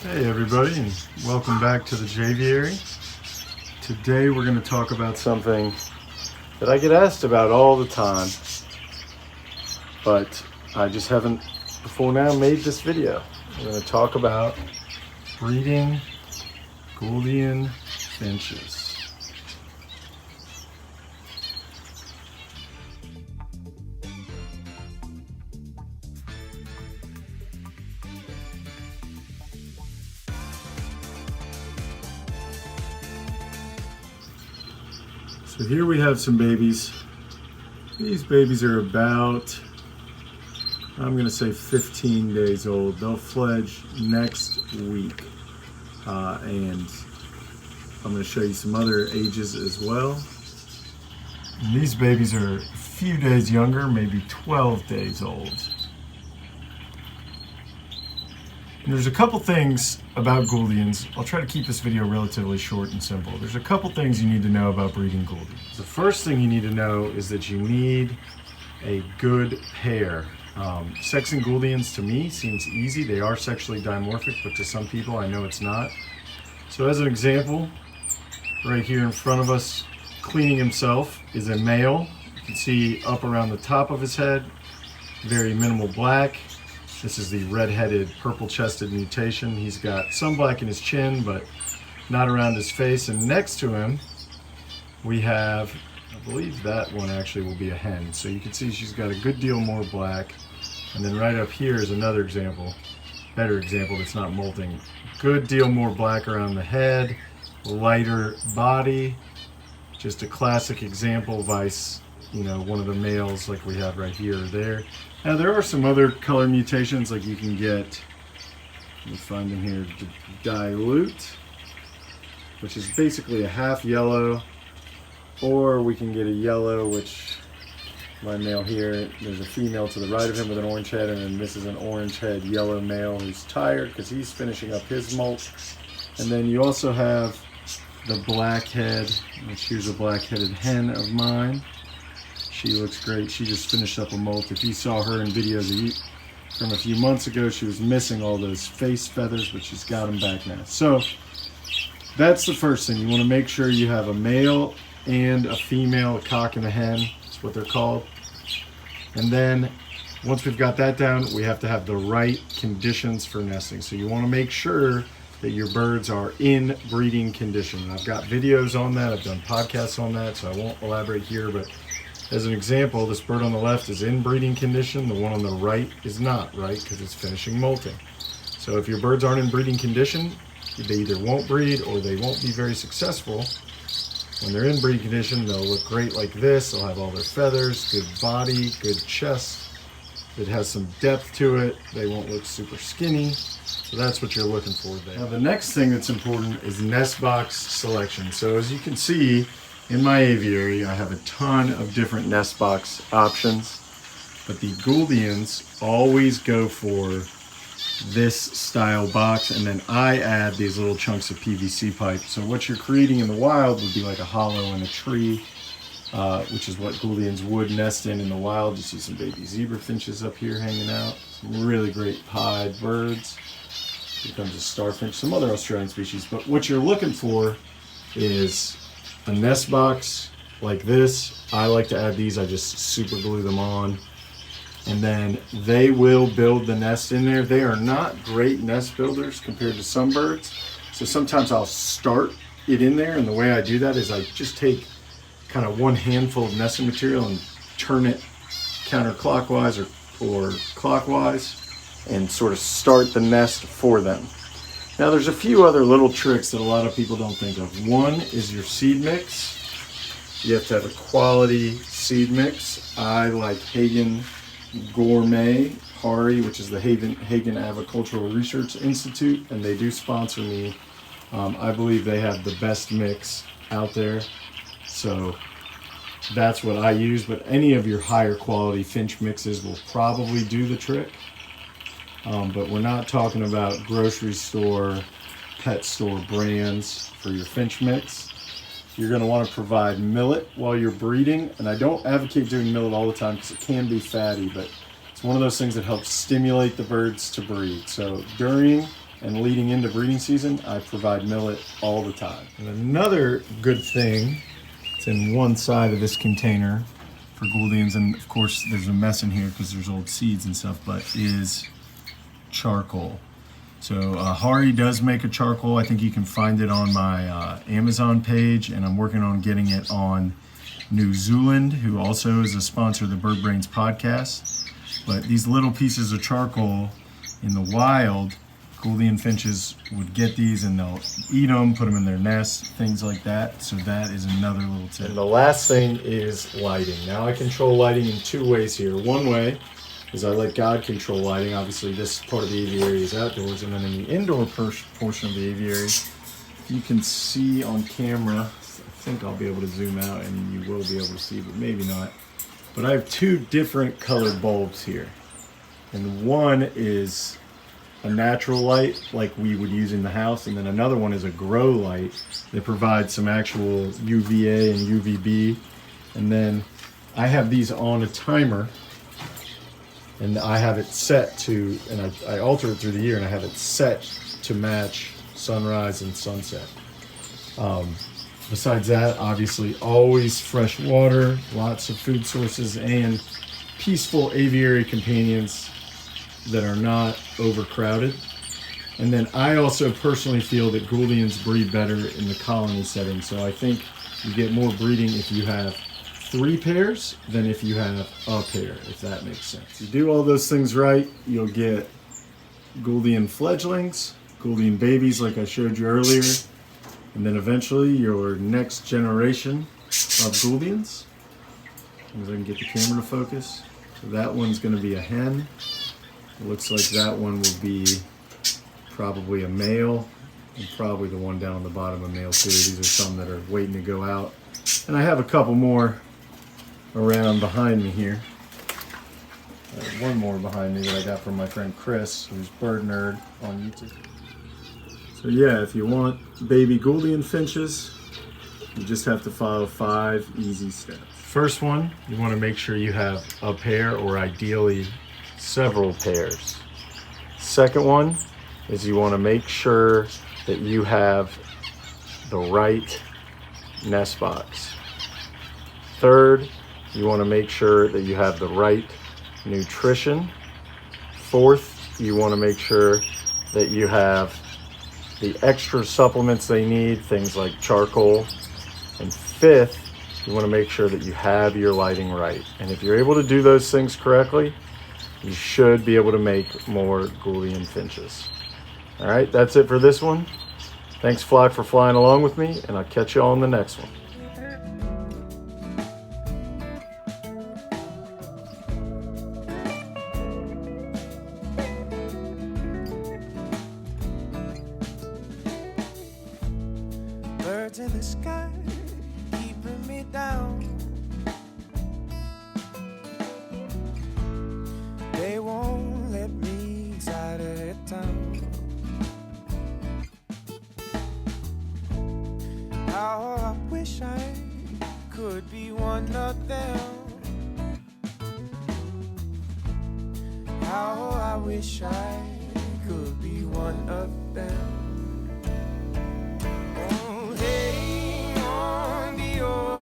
Hey everybody, and welcome back to the Javiary. Today we're going to talk about something that I get asked about all the time, but I just haven't before now made this video. We're going to talk about breeding Gouldian finches. So here we have some babies. These babies are about, I'm going to say 15 days old. They'll fledge next week. And I'm going to show you some other ages as well. And these babies are a few days younger, maybe 12 days old. And there's a couple things about Gouldians. I'll try to keep this video relatively short and simple. There's a couple things you need to know about breeding Gouldians. The first thing you need to know is that you need a good pair. Sexing Gouldians to me seems easy. They are sexually dimorphic, but to some people I know it's not. So as an example, right here in front of us, cleaning himself, is a male. You can see up around the top of his head, very minimal black. This is the red-headed, purple-chested mutation. He's got some black in his chin, but not around his face. And next to him, we have, I believe that one actually will be a hen. So you can see she's got a good deal more black. And then right up here is another example, better example that's not molting. Good deal more black around the head, lighter body. Just a classic example, vice, one of the males like we have right here or there. Now there are some other color mutations, like you can get, let me find them here, dilute, which is basically a half yellow, or we can get a yellow, which my male here, there's a female to the right of him with an orange head, and then this is an orange head yellow male who's tired because he's finishing up his molt. And then you also have the blackhead, which here's a black-headed hen of mine. She looks great. She just finished up a molt. If you saw her in videos from a few months ago, she was missing all those face feathers, but she's got them back now. So that's the first thing. You want to make sure you have a male and a female, a cock and a hen. That's what they're called. And then once we've got that down, we have to have the right conditions for nesting. So you want to make sure that your birds are in breeding condition. And I've got videos on that. I've done podcasts on that, so I won't elaborate here, but as an example, this bird on the left is in breeding condition. The one on the right is not, right? Because it's finishing molting. So if your birds aren't in breeding condition, they either won't breed or they won't be very successful. When they're in breeding condition, they'll look great like this. They'll have all their feathers, good body, good chest. It has some depth to it. They won't look super skinny. So that's what you're looking for there. Now the next thing that's important is nest box selection. So as you can see, in my aviary, I have a ton of different nest box options, but the Gouldians always go for this style box, and then I add these little chunks of PVC pipe. So what you're creating in the wild would be like a hollow in a tree, which is what Gouldians would nest in the wild. You see some baby zebra finches up here hanging out, some really great pied birds. Here comes a starfinch, some other Australian species, but what you're looking for is a nest box like this. I like to add these. I just super glue them on, and then they will build the nest in there. They are not great nest builders compared to some birds, so sometimes I'll start it in there, and the way I do that is I just take kind of one handful of nesting material and turn it counterclockwise or clockwise and sort of start the nest for them. Now there's a few other little tricks that a lot of people don't think of. One is your seed mix. You have to have a quality seed mix. I like Hagen Gourmet Hari, which is the Hagen Agricultural Research Institute, and they do sponsor me. I believe they have the best mix out there. So that's what I use, but any of your higher quality finch mixes will probably do the trick. But we're not talking about grocery store, pet store brands for your finch mix. You're going to want to provide millet while you're breeding, and I don't advocate doing millet all the time because it can be fatty, but it's one of those things that helps stimulate the birds to breed. So during and leading into breeding season, I provide millet all the time. And another good thing, it's in one side of this container for Gouldians, and of course there's a mess in here because there's old seeds and stuff, but is charcoal. So Hari does make a charcoal. I think you can find it on my Amazon page, and I'm working on getting it on New Zealand, who also is a sponsor of the Bird Brains podcast. But these little pieces of charcoal in the wild, Gouldian finches would get these and they'll eat them, put them in their nest, things like that. So that is another little tip. And the last thing is lighting. Now I control lighting in two ways here. One way is I let God control lighting. Obviously this part of the aviary is outdoors, and then in the indoor portion of the aviary, you can see on camera, I think I'll be able to zoom out and you will be able to see, but maybe not. But I have two different colored bulbs here. And one is a natural light like we would use in the house, and then another one is a grow light that provides some actual UVA and UVB. And then I have these on a timer, and I have it set to, and I alter it through the year, and I have it set to match sunrise and sunset. Besides that, obviously always fresh water, lots of food sources, and peaceful aviary companions that are not overcrowded. And then I also personally feel that Gouldians breed better in the colony setting. So I think you get more breeding if you have 3 pairs than if you have a pair, if that makes sense. If you do all those things right, you'll get Gouldian fledglings, Gouldian babies like I showed you earlier, and then eventually your next generation of Gouldians. As I can get the camera to focus. So that one's going to be a hen. It looks like that one will be probably a male, and probably the one down on the bottom a male too. These are some that are waiting to go out. And I have a couple more around behind me here. One more behind me that I got from my friend Chris, who's Bird Nerd on YouTube. So yeah, if you want baby Gouldian finches, you just have to follow 5 easy steps. First one, you want to make sure you have a pair, or ideally several pairs. Second one is you want to make sure that you have the right nest box. Third, you want to make sure that you have the right nutrition. Fourth, you want to make sure that you have the extra supplements they need, things like charcoal. And fifth, you want to make sure that you have your lighting right. And if you're able to do those things correctly, you should be able to make more Gouldian finches. All right, that's it for this one. Thanks, Flock, for flying along with me, and I'll catch you all in the next one. Birds in the sky keeping me down. They won't let me inside of their town. How I wish I could be one of them. How I wish I could be one of them.